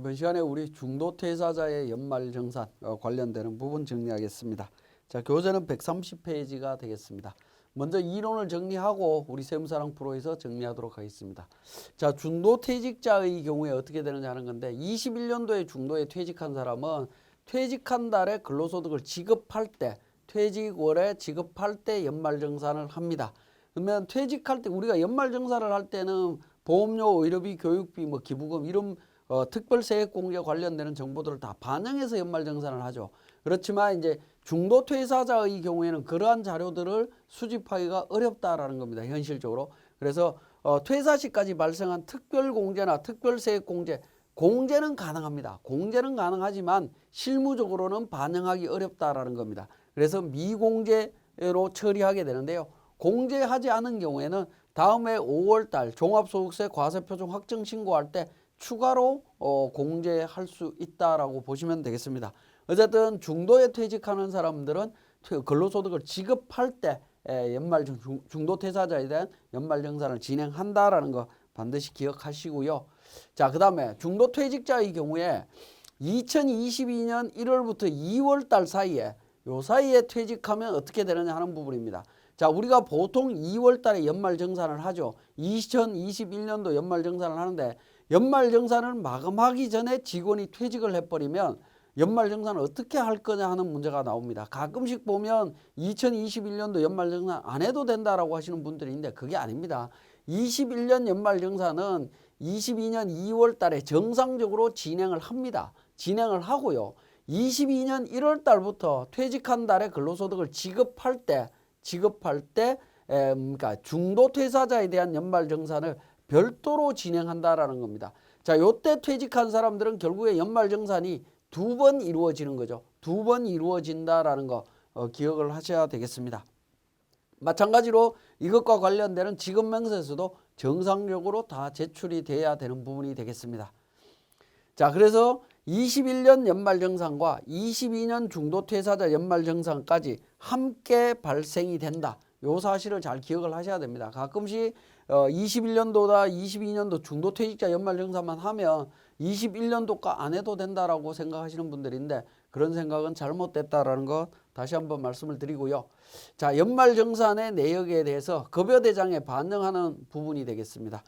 이번 시간에 우리 중도퇴사자의 연말정산 관련되는 부분 정리하겠습니다. 자, 교재는 130페이지가 되겠습니다. 먼저 이론을 정리하고 우리 세무사랑 프로에서 정리하도록 하겠습니다. 자, 중도퇴직자의 경우에 어떻게 되느냐 하는 건데 21년도에 중도에 퇴직한 사람은 퇴직한 달에 근로소득을 지급할 때 퇴직월에 지급할 때 연말정산을 합니다. 그러면 퇴직할 때 우리가 연말정산을 할 때는 보험료, 의료비, 교육비, 기부금 이런 특별세액공제 관련되는 정보들을 다 반영해서 연말정산을 하죠. 그렇지만 이제 중도퇴사자의 경우에는 그러한 자료들을 수집하기가 어렵다라는 겁니다. 현실적으로. 그래서 퇴사 시까지 발생한 특별공제나 특별세액공제, 공제는 가능합니다. 공제는 가능하지만 실무적으로는 반영하기 어렵다라는 겁니다. 그래서 미공제로 처리하게 되는데요. 공제하지 않은 경우에는 다음해 5월달 종합소득세 과세표준 확정 신고할 때 추가로 공제할 수 있다라고 보시면 되겠습니다. 어쨌든 중도에 퇴직하는 사람들은 근로소득을 지급할 때 중도퇴사자에 대한 연말정산을 진행한다라는 거 반드시 기억하시고요. 자, 그 다음에 중도퇴직자의 경우에 2022년 1월부터 2월달 사이에 요 사이에 퇴직하면 어떻게 되느냐 하는 부분입니다. 자, 우리가 보통 2월 달에 연말정산을 하죠. 2021년도 연말정산을 하는데 연말정산을 마감하기 전에 직원이 퇴직을 해버리면 연말정산을 어떻게 할 거냐 하는 문제가 나옵니다. 가끔씩 보면 2021년도 연말정산 안 해도 된다라고 하시는 분들이 있는데 그게 아닙니다. 21년 연말정산은 22년 2월 달에 정상적으로 진행을 합니다. 진행을 하고요. 22년 1월 달부터 퇴직한 달에 근로소득을 지급할 때 그러니까 중도퇴사자에 대한 연말정산을 별도로 진행한다라는 겁니다. 자, 요때 퇴직한 사람들은 결국에 연말정산이 두 번 이루어지는 거죠. 두 번 이루어진다라는 거 기억을 하셔야 되겠습니다. 마찬가지로 이것과 관련되는 지급명세서도 정상적으로 다 제출이 돼야 되는 부분이 되겠습니다. 자, 그래서 21년 연말정산과 22년 중도퇴사자 연말정산까지 함께 발생이 된다. 요 사실을 잘 기억을 하셔야 됩니다. 가끔씩 21년도다 22년도 중도퇴직자 연말정산만 하면 21년도가 안 해도 된다라고 생각하시는 분들인데 그런 생각은 잘못됐다라는 것 다시 한번 말씀을 드리고요. 자, 연말정산의 내역에 대해서 급여대장에 반영하는 부분이 되겠습니다.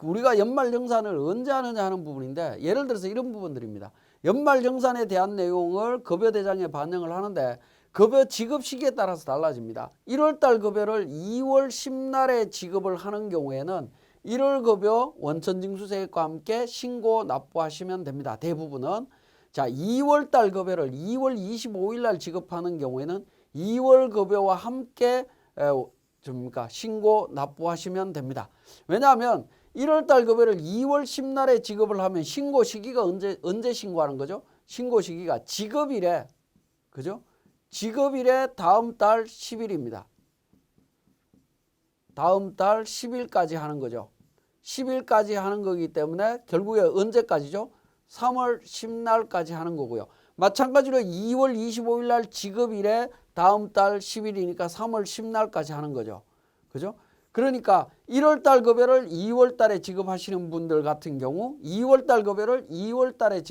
우리가 연말정산을 언제 하느냐 하는 부분인데 예를 들어서 이런 부분들입니다. 연말정산에 대한 내용을 급여대장에 반영을 하는데 급여 지급 시기에 따라서 달라집니다. 1월달 급여를 2월 10날에 지급을 하는 경우에는 1월 급여 원천징수세액과 함께 신고 납부하시면 됩니다. 대부분은. 자, 2월달 급여를 2월 25일날 지급하는 경우에는 2월 급여와 함께 신고 납부하시면 됩니다. 왜냐하면 1월달 급여를 2월 10날에 지급을 하면 신고 시기가 언제 신고하는 거죠? 신고 시기가 지급일에, 그죠? 지급일에 다음 달 10일입니다. 다음 달 10일까지 하는 거죠. 10일까지 하는 거기 때문에 결국에 언제까지죠? 3월 10날까지 하는 거고요. 마찬가지로 2월 25일 날 지급일에 다음 달 10일이니까 3월 10날까지 하는 거죠. 그죠? 그러니까 1월달 급여를 2월달에 지급하시는 분들 같은 경우 2월달 급여를 2월달에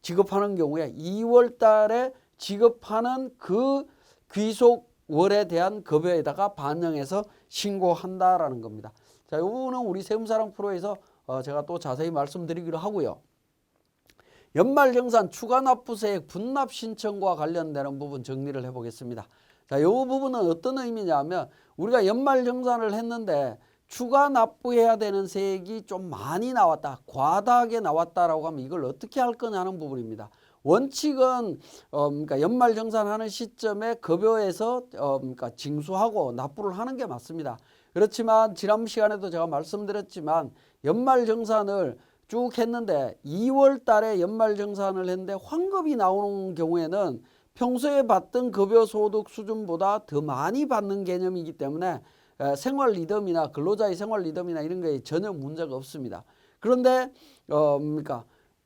지급하는 경우에 2월달에 지급하는 그 귀속월에 대한 급여에다가 반영해서 신고한다라는 겁니다. 자, 이 부분은 우리 세무사랑 프로에서 제가 또 자세히 말씀드리기로 하고요. 연말정산 추가납부세액 분납 신청과 관련되는 부분 정리를 해보겠습니다. 자, 이 부분은 어떤 의미냐면 우리가 연말정산을 했는데 추가 납부해야 되는 세액이 좀 많이 나왔다, 과다하게 나왔다라고 하면 이걸 어떻게 할 거냐는 부분입니다. 원칙은 그러니까 연말정산하는 시점에 급여에서 징수하고 납부를 하는 게 맞습니다. 그렇지만 지난 시간에도 제가 말씀드렸지만 연말정산을 쭉 했는데 2월 달에 연말정산을 했는데 환급이 나오는 경우에는 평소에 받던 급여소득 수준보다 더 많이 받는 개념이기 때문에 생활 리듬이나 근로자의 생활 리듬이나 이런 거에 전혀 문제가 없습니다. 그런데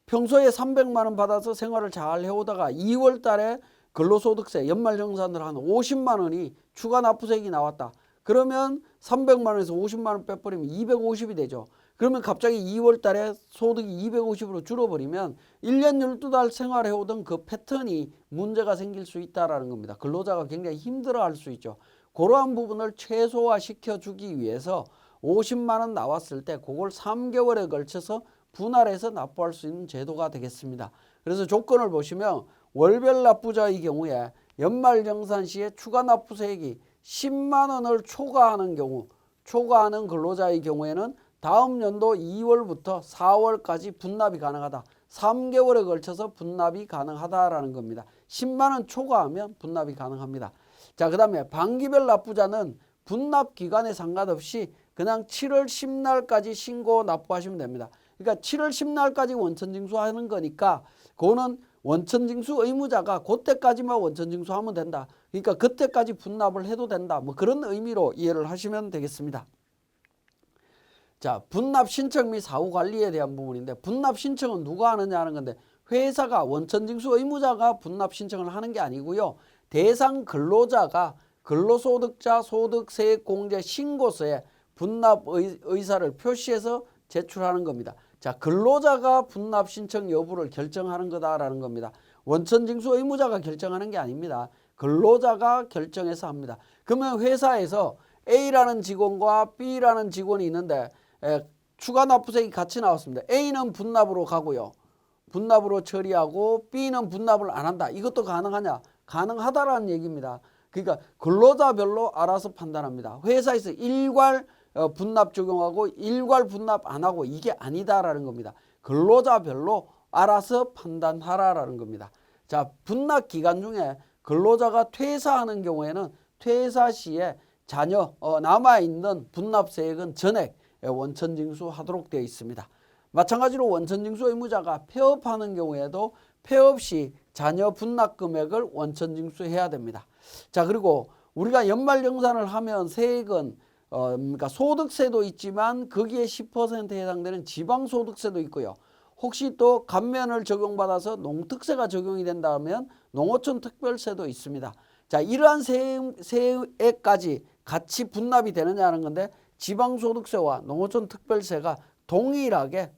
평소에 300만 원 받아서 생활을 잘 해오다가 2월 달에 근로소득세 연말정산을 한 50만 원이 추가 납부세액이 나왔다. 그러면 300만 원에서 50만 원 빼버리면 250이 되죠. 그러면 갑자기 2월 달에 소득이 250으로 줄어버리면 1년 12달 생활해오던 그 패턴이 문제가 생길 수 있다는 겁니다. 근로자가 굉장히 힘들어할 수 있죠. 그러한 부분을 최소화시켜주기 위해서 50만 원 나왔을 때 그걸 3개월에 걸쳐서 분할해서 납부할 수 있는 제도가 되겠습니다. 그래서 조건을 보시면 월별 납부자의 경우에 연말정산 시에 추가 납부세액이 10만 원을 초과하는 경우, 초과하는 근로자의 경우에는 다음 연도 2월부터 4월까지 분납이 가능하다. 3개월에 걸쳐서 분납이 가능하다라는 겁니다. 10만 원 초과하면 분납이 가능합니다. 자, 그 다음에 반기별 납부자는 분납 기간에 상관없이 그냥 7월 10날까지 신고 납부하시면 됩니다. 그러니까 7월 10날까지 원천징수하는 거니까 그거는 원천징수 의무자가 그때까지만 원천징수하면 된다. 그러니까 그때까지 분납을 해도 된다. 뭐 그런 의미로 이해를 하시면 되겠습니다. 자, 분납 신청 및 사후 관리에 대한 부분인데 분납 신청은 누가 하느냐 하는 건데 회사가 원천징수 의무자가 분납 신청을 하는 게 아니고요. 대상 근로자가 근로소득자 소득세액공제 신고서에 분납 의사를 표시해서 제출하는 겁니다. 자, 근로자가 분납 신청 여부를 결정하는 거다라는 겁니다. 원천징수 의무자가 결정하는 게 아닙니다. 근로자가 결정해서 합니다. 그러면 회사에서 A라는 직원과 B라는 직원이 있는데 추가 납부세액이 같이 나왔습니다. A는 분납으로 가고요. 분납으로 처리하고 B는 분납을 안 한다. 이것도 가능하냐? 가능하다라는 얘기입니다. 그러니까 근로자별로 알아서 판단합니다. 회사에서 일괄 분납 적용하고 일괄 분납 안 하고 이게 아니다라는 겁니다. 근로자별로 알아서 판단하라라는 겁니다. 자, 분납 기간 중에 근로자가 퇴사하는 경우에는 퇴사 시에 자녀 남아있는 분납세액은 전액 원천징수하도록 되어 있습니다. 마찬가지로 원천징수 의무자가 폐업하는 경우에도 폐업 시 자녀 분납 금액을 원천징수해야 됩니다. 자, 그리고 우리가 연말정산을 하면 세액은 그러니까 소득세도 있지만 거기에 10%에 해당되는 지방소득세도 있고요. 혹시 또 감면을 적용받아서 농특세가 적용이 된다면 농어촌 특별세도 있습니다. 자, 이러한 세액까지 같이 분납이 되느냐는 건데 지방소득세와 농어촌 특별세가 동일하게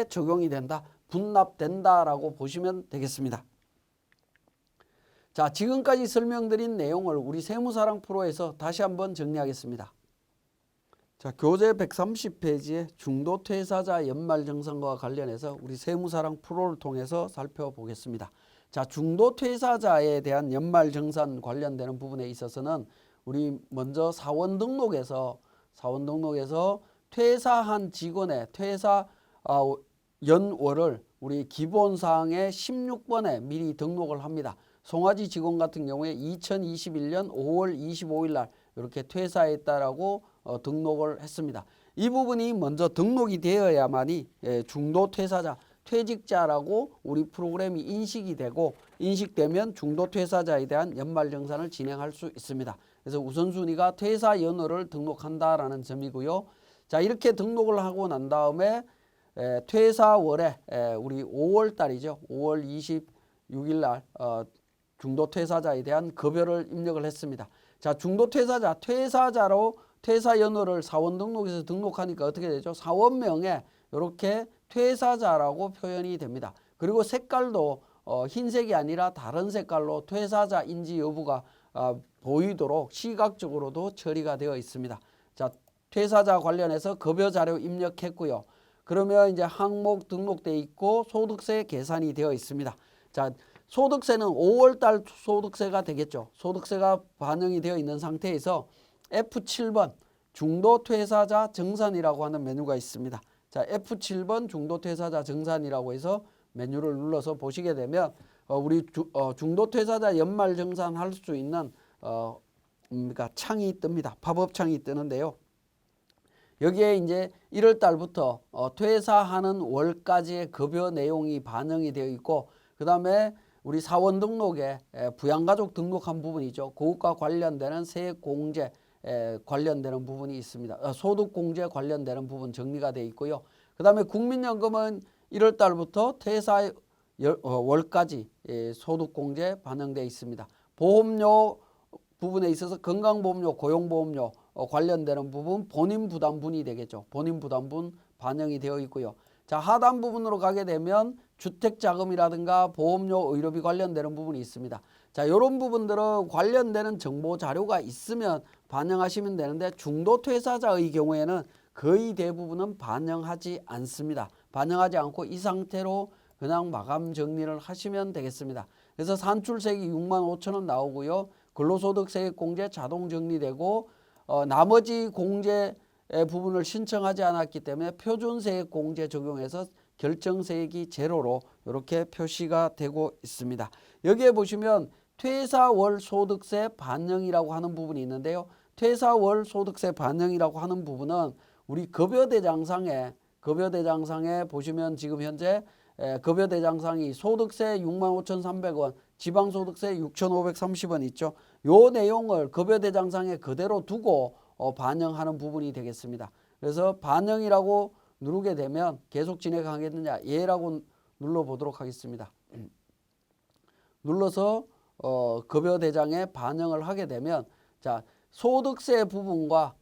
적용이 된다. 분납된다라고 보시면 되겠습니다. 자, 지금까지 설명드린 내용을 우리 세무사랑 프로에서 다시 한번 정리하겠습니다. 자, 교재 130페이지의 중도퇴사자 연말정산과 관련해서 우리 세무사랑 프로를 통해서 살펴보겠습니다. 자, 중도퇴사자에 대한 연말정산 관련되는 부분에 있어서는 우리 먼저 사원 등록에서 퇴사한 직원의 퇴사 연월을 우리 기본사항의 16번에 미리 등록을 합니다. 송아지 직원 같은 경우에 2021년 5월 25일 날 이렇게 퇴사했다라고 등록을 했습니다. 이 부분이 먼저 등록이 되어야만이 중도퇴사자, 퇴직자라고 우리 프로그램이 인식되면 중도퇴사자에 대한 연말정산을 진행할 수 있습니다. 그래서 우선순위가 퇴사 연월을 등록한다라는 점이고요. 자, 이렇게 등록을 하고 난 다음에 퇴사월에 우리 5월 달이죠. 5월 26일 날 중도퇴사자에 대한 급여를 입력을 했습니다. 자, 중도퇴사자, 퇴사자로 퇴사 연월을 사원 등록에서 등록하니까 어떻게 되죠? 사원명에 이렇게 퇴사자라고 표현이 됩니다. 그리고 색깔도 흰색이 아니라 다른 색깔로 퇴사자인지 여부가 보이도록 시각적으로도 처리가 되어 있습니다. 자, 퇴사자 관련해서 급여 자료 입력했고요. 그러면 이제 항목 등록되어 있고 소득세 계산이 되어 있습니다. 자, 소득세는 5월달 소득세가 되겠죠. 소득세가 반영이 되어 있는 상태에서 F7번 중도퇴사자 정산이라고 하는 메뉴가 있습니다. 자, F7번 중도퇴사자 정산이라고 해서 메뉴를 눌러서 보시게 되면 우리 중도퇴사자 연말정산할 수 있는 그러니까 창이 뜹니다. 팝업 창이 뜨는데요. 여기에 이제 1월 달부터 퇴사하는 월까지의 급여 내용이 반영이 되어 있고 그 다음에 우리 사원 등록에 부양가족 등록한 부분이죠. 그것과 관련되는 세액공제 관련되는 부분이 있습니다. 소득공제 관련되는 부분 정리가 되어 있고요. 그 다음에 국민연금은 1월 달부터 퇴사 월까지 소득공제 반영되어 있습니다. 보험료 부분에 있어서 건강보험료, 고용보험료 관련되는 부분 본인부담분이 되겠죠. 본인부담분 반영이 되어 있고요. 자, 하단 부분으로 가게 되면 주택자금이라든가 보험료, 의료비 관련되는 부분이 있습니다. 자, 이런 부분들은 관련되는 정보 자료가 있으면 반영하시면 되는데 중도퇴사자의 경우에는 거의 대부분은 반영하지 않습니다. 반영하지 않고 이 상태로 그냥 마감 정리를 하시면 되겠습니다. 그래서 산출세액이 65,000원 나오고요. 근로소득세액 공제 자동 정리되고 나머지 공제 부분을 신청하지 않았기 때문에 표준세액 공제 적용해서 결정세액이 제로로 이렇게 표시가 되고 있습니다. 여기에 보시면 퇴사월 소득세 반영이라고 하는 부분이 있는데요. 퇴사월 소득세 반영이라고 하는 부분은 우리 급여대장상에 보시면 지금 현재 급여대장상이 소득세 65,300원, 지방소득세 6,530원 있죠. 요 내용을 급여대장상에 그대로 두고 반영하는 부분이 되겠습니다. 그래서 반영이라고 누르게 되면 계속 진행하겠느냐, 예라고 눌러보도록 하겠습니다. 눌러서 급여대장에 반영을 하게 되면 자, 소득세 부분과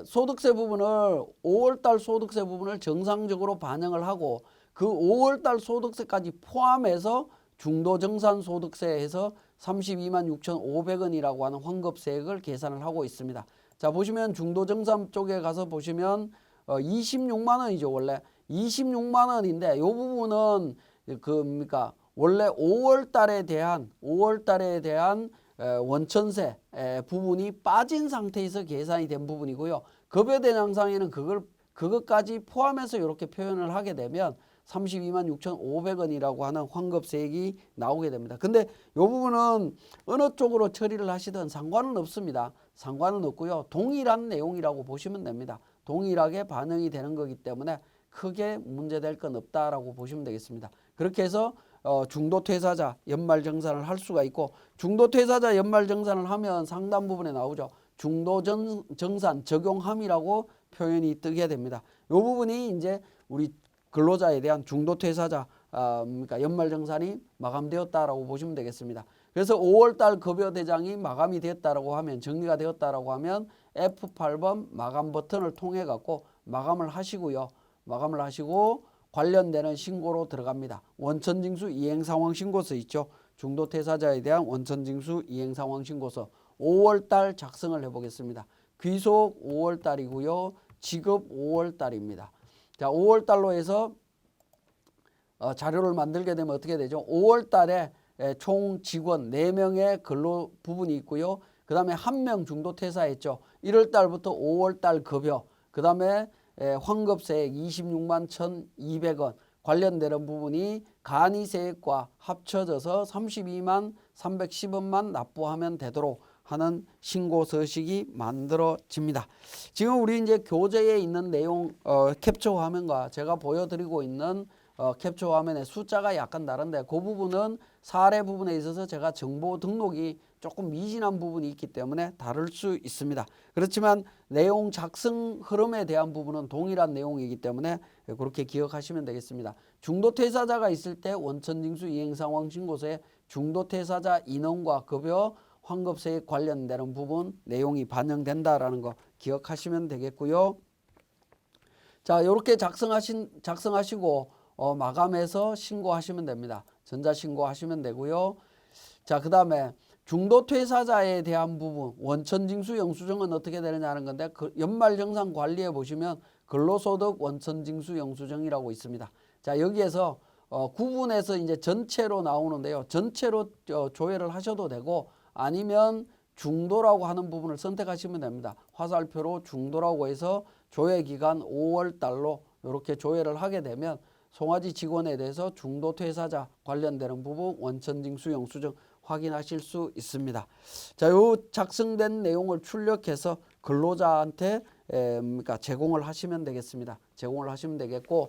소득세 부분을 5월달 소득세 부분을 정상적으로 반영을 하고 그 5월달 소득세까지 포함해서 중도정산소득세에서 326,500원이라고 하는 환급세액을 계산을 하고 있습니다. 자, 보시면 중도정산 쪽에 가서 보시면 26만 원이죠. 원래 26만 원인데 이 부분은 그러니까 원래 5월 달에 대한 원천세 부분이 빠진 상태에서 계산이 된 부분이고요. 급여대장상에는 그것까지 포함해서 이렇게 표현을 하게 되면 326,500원이라고 하는 환급세액이 나오게 됩니다. 근데 이 부분은 어느 쪽으로 처리를 하시든 상관은 없습니다. 상관은 없고요. 동일한 내용이라고 보시면 됩니다. 동일하게 반영이 되는 거기 때문에 크게 문제될 건 없다라고 보시면 되겠습니다. 그렇게 해서 중도퇴사자 연말정산을 할 수가 있고 중도퇴사자 연말정산을 하면 상단 부분에 나오죠. 중도정산 적용함이라고 표현이 뜨게 됩니다. 이 부분이 이제 우리 근로자에 대한 중도퇴사자 그러니까 연말정산이 마감되었다라고 보시면 되겠습니다. 그래서 5월달 급여대장이 마감이 되었다라고 하면 정리가 되었다라고 하면 F8번 마감 버튼을 통해 갖고 마감을 하시고요. 마감을 하시고 관련되는 신고로 들어갑니다. 원천징수 이행상황신고서 있죠. 중도퇴사자에 대한 원천징수 이행상황신고서 5월달 작성을 해보겠습니다. 귀속 5월달이고요. 지급 5월달입니다. 자, 5월달로 해서 자료를 만들게 되면 어떻게 되죠? 5월달에 총 직원 4명의 근로 부분이 있고요. 그 다음에 1명 중도퇴사했죠. 1월달부터 5월달 급여, 그 다음에 환급세액 26만 1,200원 관련되는 부분이 간이세액과 합쳐져서 32만 310원만 납부하면 되도록 하는 신고 서식이 만들어집니다. 지금 우리 이제 교재에 있는 내용 캡처 화면과 제가 보여드리고 있는 캡처 화면의 숫자가 약간 다른데 그 부분은 사례 부분에 있어서 제가 정보 등록이 조금 미진한 부분이 있기 때문에 다를 수 있습니다. 그렇지만 내용 작성 흐름에 대한 부분은 동일한 내용이기 때문에 그렇게 기억하시면 되겠습니다. 중도퇴사자가 있을 때 원천징수 이행상황신고서에 중도퇴사자 인원과 급여 환급세액 관련되는 부분 내용이 반영된다라는 거 기억하시면 되겠고요. 자, 이렇게 작성하시고 마감해서 신고하시면 됩니다. 전자신고하시면 되고요. 자, 그 다음에 중도퇴사자에 대한 부분 원천징수 영수증은 어떻게 되느냐는 건데 연말정산 관리에 보시면 근로소득 원천징수 영수증이라고 있습니다. 자, 여기에서 구분해서 이제 전체로 나오는데요. 전체로 조회를 하셔도 되고 아니면 중도라고 하는 부분을 선택하시면 됩니다. 화살표로 중도라고 해서 조회기간 5월달로 이렇게 조회를 하게 되면 송아지 직원에 대해서 중도퇴사자 관련되는 부분 원천징수 영수증 확인하실 수 있습니다. 자, 요 작성된 내용을 출력해서 근로자한테 그러니까 제공을 하시면 되겠습니다. 제공을 하시면 되겠고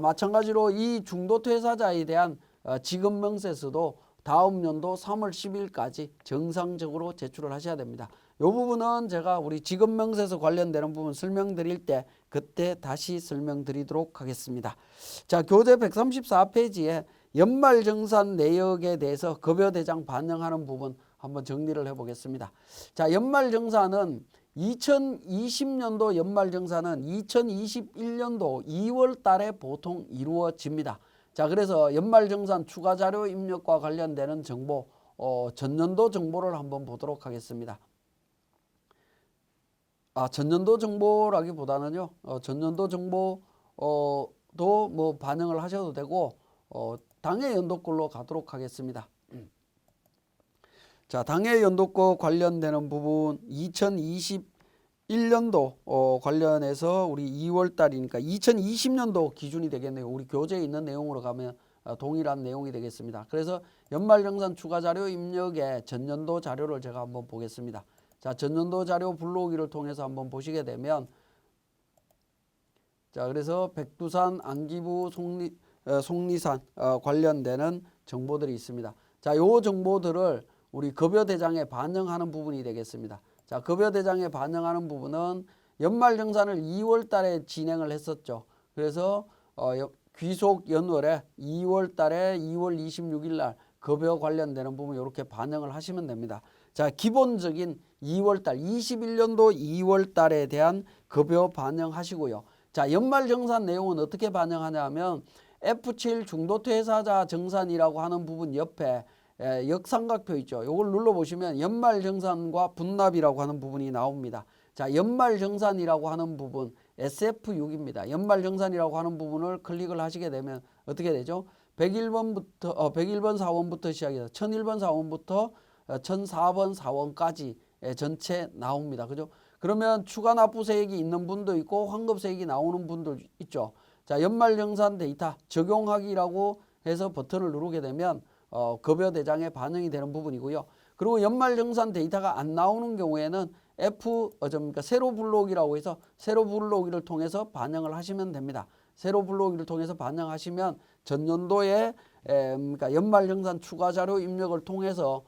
마찬가지로 이 중도퇴사자에 대한 지급명세서도 다음 연도 3월 10일까지 정상적으로 제출을 하셔야 됩니다. 이 부분은 제가 우리 지급명세서 관련되는 부분 설명드릴 때 그때 다시 설명드리도록 하겠습니다. 자, 교재 134페이지에 연말정산 내역에 대해서 급여대장 반영하는 부분 한번 정리를 해보겠습니다. 자, 연말정산은 2020년도 연말정산은 2021년도 2월 달에 보통 이루어집니다. 자, 그래서 연말정산 추가자료 입력과 관련되는 정보, 전년도 정보를 한번 보도록 하겠습니다. 전년도 정보라기보다는요, 전년도 정보도 뭐 반영을 하셔도 되고, 당해 연도꼴로 가도록 하겠습니다. 자, 당해 연도권 관련되는 부분 2021년도 관련해서 우리 2월 달이니까 2020년도 기준이 되겠네요. 우리 교재에 있는 내용으로 가면 동일한 내용이 되겠습니다. 그래서 연말정산 추가자료 입력의 전년도 자료를 제가 한번 보겠습니다. 자, 전년도 자료 불러오기를 통해서 한번 보시게 되면, 자, 그래서 백두산, 안기부, 속리산 관련되는 정보들이 있습니다. 자, 요 정보들을 우리 급여대장에 반영하는 부분이 되겠습니다. 자, 급여대장에 반영하는 부분은 연말정산을 2월 달에 진행을 했었죠. 그래서 귀속 연월에 2월 달에 2월 26일 날 급여 관련되는 부분 이렇게 반영을 하시면 됩니다. 자, 기본적인 2월 달, 21년도 2월 달에 대한 급여 반영하시고요. 자, 연말정산 내용은 어떻게 반영하냐면 F7 중도퇴사자 정산이라고 하는 부분 옆에 역삼각표 있죠. 이걸 눌러보시면 연말정산과 분납이라고 하는 부분이 나옵니다. 자, 연말정산이라고 하는 부분 SF6입니다. 연말정산이라고 하는 부분을 클릭을 하시게 되면 어떻게 되죠? 101번 사원부터 시작해서 1001번 사원부터 1004번 사원까지 전체 나옵니다. 그죠? 그러면 추가 납부세액이 있는 분도 있고 환급세액이 나오는 분도 있죠. 자, 연말정산 데이터 적용하기라고 해서 버튼을 누르게 되면 급여대장에 반영이 되는 부분이고요. 그리고 연말정산 데이터가 안 나오는 경우에는 세로 불러오기라고 해서 세로 불러오기를 통해서 반영을 하시면 됩니다. 세로 불러오기를 통해서 반영하시면 전년도에 그러니까 연말정산 추가자료 입력을 통해서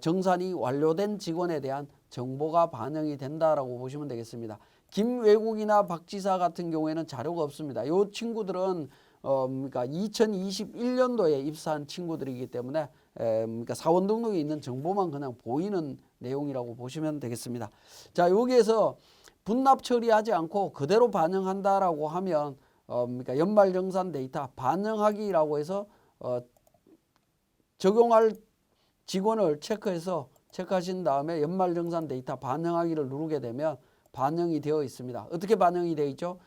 정산이 완료된 직원에 대한 정보가 반영이 된다라고 보시면 되겠습니다. 김외국이나 박지사 같은 경우에는 자료가 없습니다. 이 친구들은 그러니까 2021년도에 입사한 친구들이기 때문에 그러니까 사원 등록에 있는 정보만 그냥 보이는 내용이라고 보시면 되겠습니다. 자, 여기에서 분납 처리하지 않고 그대로 반영한다라고 하면 그러니까 연말정산 데이터 반영하기라고 해서 적용할 직원을 체크하신 다음에 연말정산 데이터 반영하기를 누르게 되면 반영이 되어 있습니다. 어떻게 반영이 되어 있죠?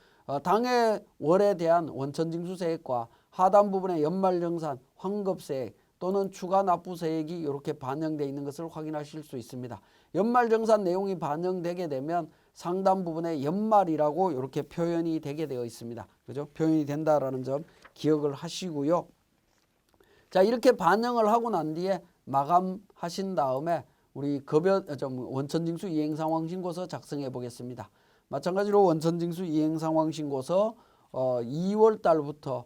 당해 월에 대한 원천징수세액과 하단 부분의 연말정산, 환급세액 또는 추가 납부세액이 이렇게 반영되어 있는 것을 확인하실 수 있습니다. 연말정산 내용이 반영되게 되면 상단 부분에 연말이라고 이렇게 표현이 되게 되어 있습니다. 그죠? 표현이 된다라는 점 기억을 하시고요. 자, 이렇게 반영을 하고 난 뒤에 마감하신 다음에 우리 원천징수 이행상황신고서 작성해 보겠습니다. 마찬가지로 원천징수 이행상황신고서 2월 달부터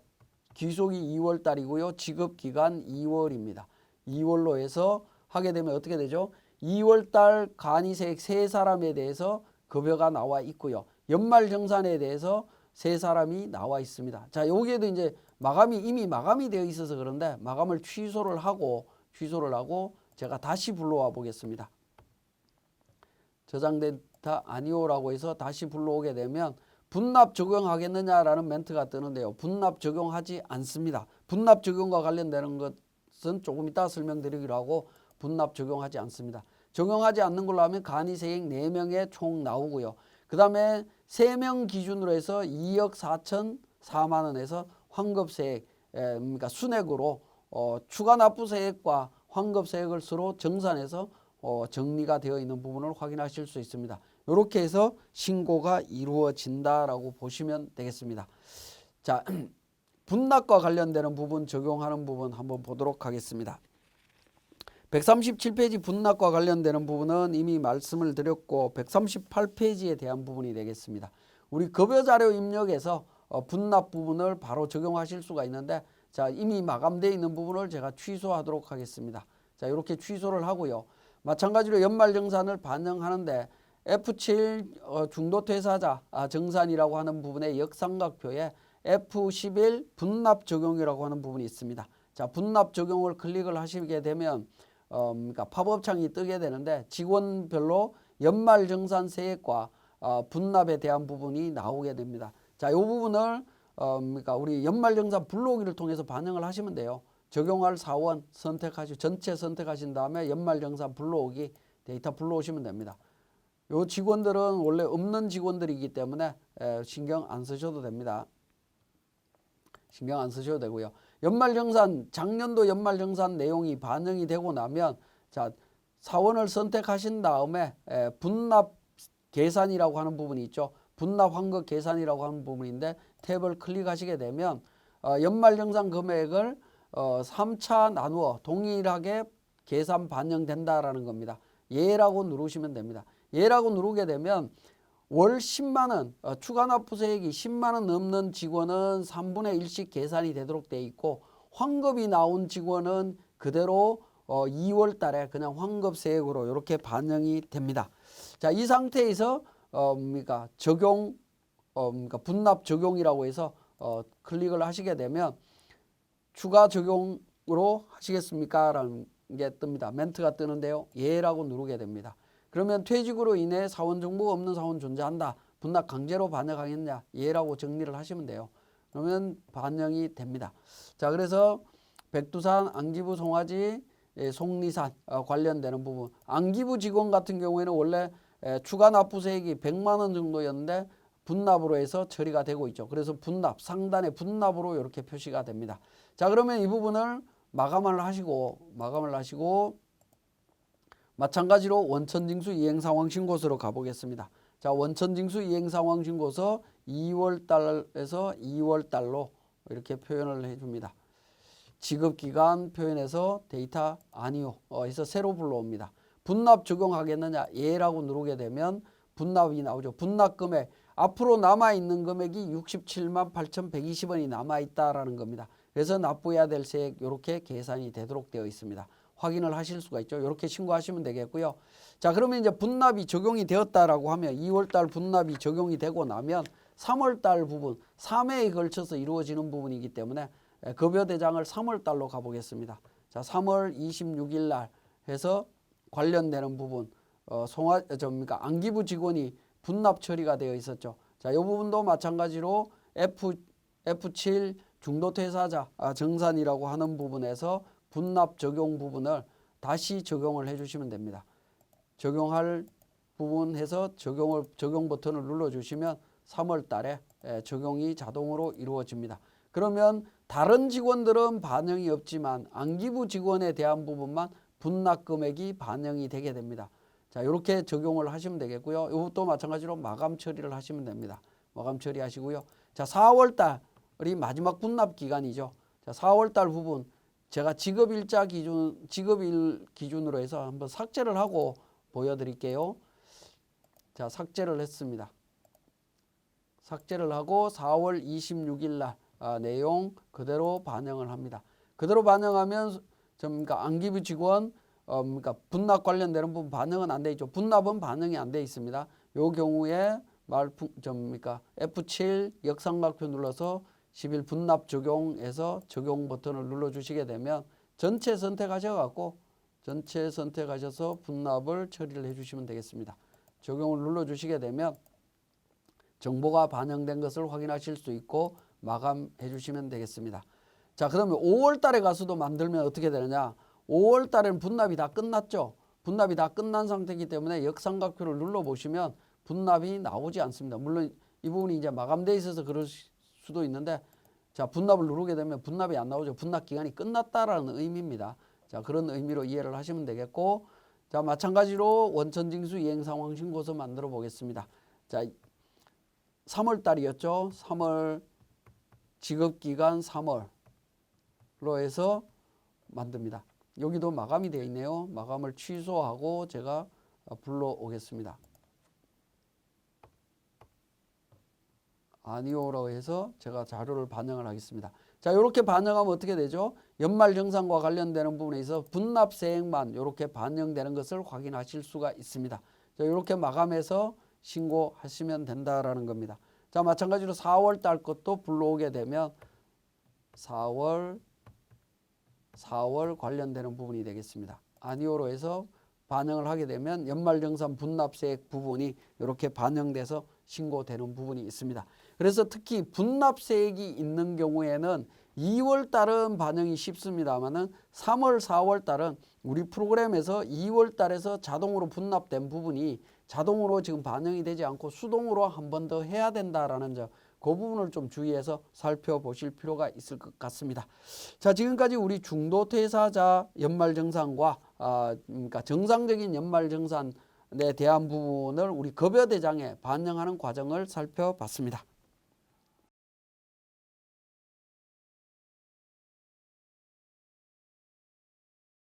귀속이 2월 달이고요. 지급기간 2월입니다. 2월로 해서 하게 되면 어떻게 되죠? 2월 달 간이세액 3사람에 대해서 급여가 나와 있고요. 연말정산에 대해서 3사람이 나와 있습니다. 자, 여기에도 이제 이미 마감이 되어 있어서 그런데 마감을 취소를 하고 제가 다시 불러와 보겠습니다. 저장 데이터 아니오라고 해서 다시 불러오게 되면 분납 적용하겠느냐라는 멘트가 뜨는데요. 분납 적용하지 않습니다. 분납 적용과 관련되는 것은 조금 이따 설명드리기로 하고 분납 적용하지 않습니다. 적용하지 않는 걸로 하면 간이세액 4명에 총 나오고요. 그 다음에 3명 기준으로 해서 2억 4,004만 원에서 환급세액, 그러니까 순액으로 추가 납부세액과 환급세액을 서로 정산해서 정리가 되어 있는 부분을 확인하실 수 있습니다. 이렇게 해서 신고가 이루어진다라고 보시면 되겠습니다. 자, 분납과 관련되는 부분 적용하는 부분 한번 보도록 하겠습니다. 137페이지 분납과 관련되는 부분은 이미 말씀을 드렸고 138페이지에 대한 부분이 되겠습니다. 우리 급여자료 입력에서 분납 부분을 바로 적용하실 수가 있는데 자, 이미 마감되어 있는 부분을 제가 취소하도록 하겠습니다. 자, 이렇게 취소를 하고요. 마찬가지로 연말정산을 반영하는데 F7 중도퇴사자 정산이라고 하는 부분의 역삼각표에 F11 분납 적용이라고 하는 부분이 있습니다. 자, 분납 적용을 클릭을 하시게 되면 그러니까 팝업창이 뜨게 되는데 직원별로 연말정산세액과 분납에 대한 부분이 나오게 됩니다. 자, 이 부분을 그러니까 우리 연말정산 불러오기를 통해서 반영을 하시면 돼요. 적용할 사원 선택하시고 전체 선택하신 다음에 연말정산 불러오기 데이터 불러오시면 됩니다. 요 직원들은 원래 없는 직원들이기 때문에 신경 안 쓰셔도 됩니다. 신경 안 쓰셔도 되고요. 연말정산 작년도 연말정산 내용이 반영이 되고 나면 자 사원을 선택하신 다음에 분납 계산이라고 하는 부분이 있죠. 분납 환급 계산이라고 하는 부분인데 탭을 클릭하시게 되면 연말정산 금액을 3차 나누어 동일하게 계산 반영된다라는 겁니다. 예라고 누르시면 됩니다. 예라고 누르게 되면 월 10만 원 추가 납부세액이 10만 원 넘는 직원은 3분의 1씩 계산이 되도록 되어 있고 환급이 나온 직원은 그대로 2월 달에 그냥 환급세액으로 이렇게 반영이 됩니다. 자, 이 상태에서 그러니까 적용 그러니까 분납 적용이라고 해서 클릭을 하시게 되면 추가 적용으로 하시겠습니까? 라는 게 뜹니다. 멘트가 뜨는데요. 예라고 누르게 됩니다. 그러면 퇴직으로 인해 사원 정보가 없는 사원 존재한다. 분납 강제로 반영하겠냐? 예라고 정리를 하시면 돼요. 그러면 반영이 됩니다. 자, 그래서 백두산, 안기부, 송화지, 속리산 관련되는 부분. 안기부 직원 같은 경우에는 원래 추가 납부세액이 100만 원 정도였는데 분납으로 해서 처리가 되고 있죠. 그래서 분납, 상단에 분납으로 이렇게 표시가 됩니다. 자, 그러면 이 부분을 마감을 하시고 마찬가지로 원천징수 이행상황신고서로 가보겠습니다. 자, 원천징수 이행상황신고서 2월달에서 2월달로 이렇게 표현을 해줍니다. 지급기간 표현해서 데이터 아니요 해서 새로 불러옵니다. 분납 적용하겠느냐 예라고 누르게 되면 분납이 나오죠. 분납금액 앞으로 남아있는 금액이 67만 8,120원이 남아있다라는 겁니다. 그래서 납부해야 될 세액 이렇게 계산이 되도록 되어 있습니다. 확인을 하실 수가 있죠. 이렇게 신고하시면 되겠고요. 자, 그러면 이제 분납이 적용이 되었다라고 하면 2월달 분납이 적용이 되고 나면 3월달 부분 3회에 걸쳐서 이루어지는 부분이기 때문에 급여대장을 3월달로 가보겠습니다. 자, 3월 26일 날 해서 관련되는 부분 안기부 직원이 분납 처리가 되어 있었죠. 자, 이 부분도 마찬가지로 F7 중도퇴사자 정산이라고 하는 부분에서 분납 적용 부분을 다시 적용을 해주시면 됩니다. 적용할 부분 해서 적용 버튼을 눌러주시면 3월 달에 적용이 자동으로 이루어집니다. 그러면 다른 직원들은 반영이 없지만 안기부 직원에 대한 부분만 분납 금액이 반영이 되게 됩니다. 자, 이렇게 적용을 하시면 되겠고요. 이것도 마찬가지로 마감 처리를 하시면 됩니다. 마감 처리하시고요. 자, 4월 달이 마지막 분납 기간이죠. 자, 4월 달 부분 제가 지급일 기준으로 해서 한번 삭제를 하고 보여드릴게요. 자, 삭제를 했습니다. 삭제를 하고 4월 26일 날 내용 그대로 반영을 합니다. 그대로 반영하면 그러니까 안기부 직원 그러니까 분납 관련되는 부분 반영은 안 돼 있죠. 분납은 반영이 안 돼 있습니다. 요 경우에 F7 역삼각표 눌러서 11 분납 적용해서 적용 버튼을 눌러주시게 되면 전체 선택하셔서 분납을 처리를 해주시면 되겠습니다. 적용을 눌러주시게 되면 정보가 반영된 것을 확인하실 수 있고 마감해 주시면 되겠습니다. 자, 그러면 5월 달에 가서도 만들면 어떻게 되느냐? 5월 달에는 분납이 다 끝났죠. 분납이 다 끝난 상태이기 때문에 역삼각표를 눌러보시면 분납이 나오지 않습니다. 물론 이 부분이 이제 마감되어 있어서 그럴 수도 있는데 자, 분납을 누르게 되면 분납이 안 나오죠. 분납 기간이 끝났다라는 의미입니다. 자, 그런 의미로 이해를 하시면 되겠고 자, 마찬가지로 원천징수 이행상황신고서 만들어 보겠습니다. 자, 3월 달이었죠. 3월 지급기간 3월로 해서 만듭니다. 여기도 마감이 되어 있네요. 마감을 취소하고 제가 불러오겠습니다. 아니오라고 해서 제가 자료를 반영을 하겠습니다. 자, 이렇게 반영하면 어떻게 되죠? 연말정산과 관련되는 부분에 있어서 분납세액만 이렇게 반영되는 것을 확인하실 수가 있습니다. 자, 이렇게 마감해서 신고하시면 된다라는 겁니다. 자, 마찬가지로 4월 달 것도 불러오게 되면 4월 관련되는 부분이 되겠습니다. 아니오로 해서 반영을 하게 되면 연말정산 분납세액 부분이 이렇게 반영돼서 신고되는 부분이 있습니다. 그래서 특히 분납세액이 있는 경우에는 2월 달은 반영이 쉽습니다만은 3월, 4월 달은 우리 프로그램에서 2월 달에서 자동으로 분납된 부분이 자동으로 지금 반영이 되지 않고 수동으로 한 번 더 해야 된다라는 점, 그 부분을 좀 주의해서 살펴보실 필요가 있을 것 같습니다. 자, 지금까지 우리 중도퇴사자 연말정산과 그러니까 정상적인 연말정산에 대한 부분을 우리 급여대장에 반영하는 과정을 살펴봤습니다.